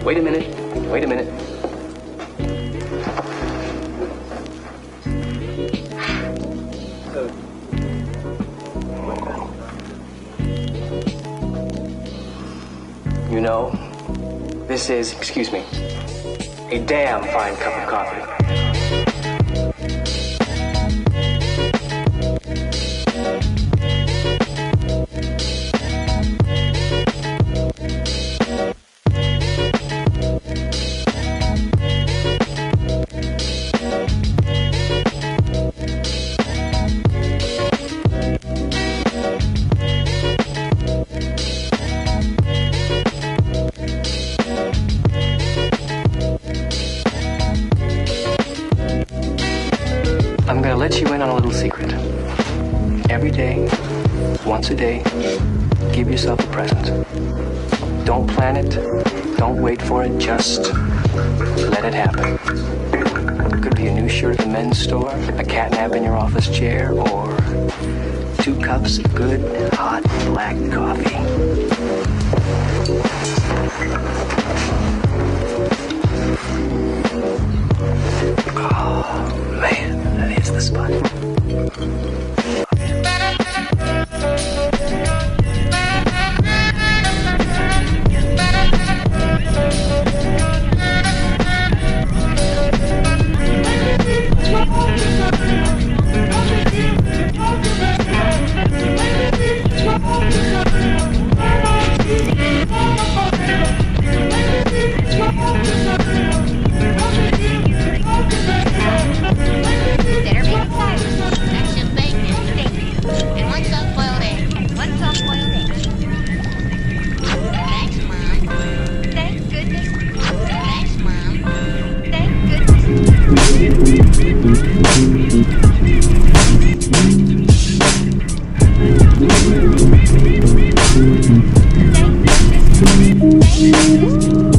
Wait a minute. Wait a minute. You know, this is, excuse me, a damn fine cup of coffee. I'm gonna let you in on a little secret. Every day, once a day, give yourself a present. Don't plan it, don't wait for it, just let it happen. It could be a new shirt at the men's store, a cat nap in your office chair, or 2 cups of good, hot, black coffee. Oh, man, that is the spot. Thank you.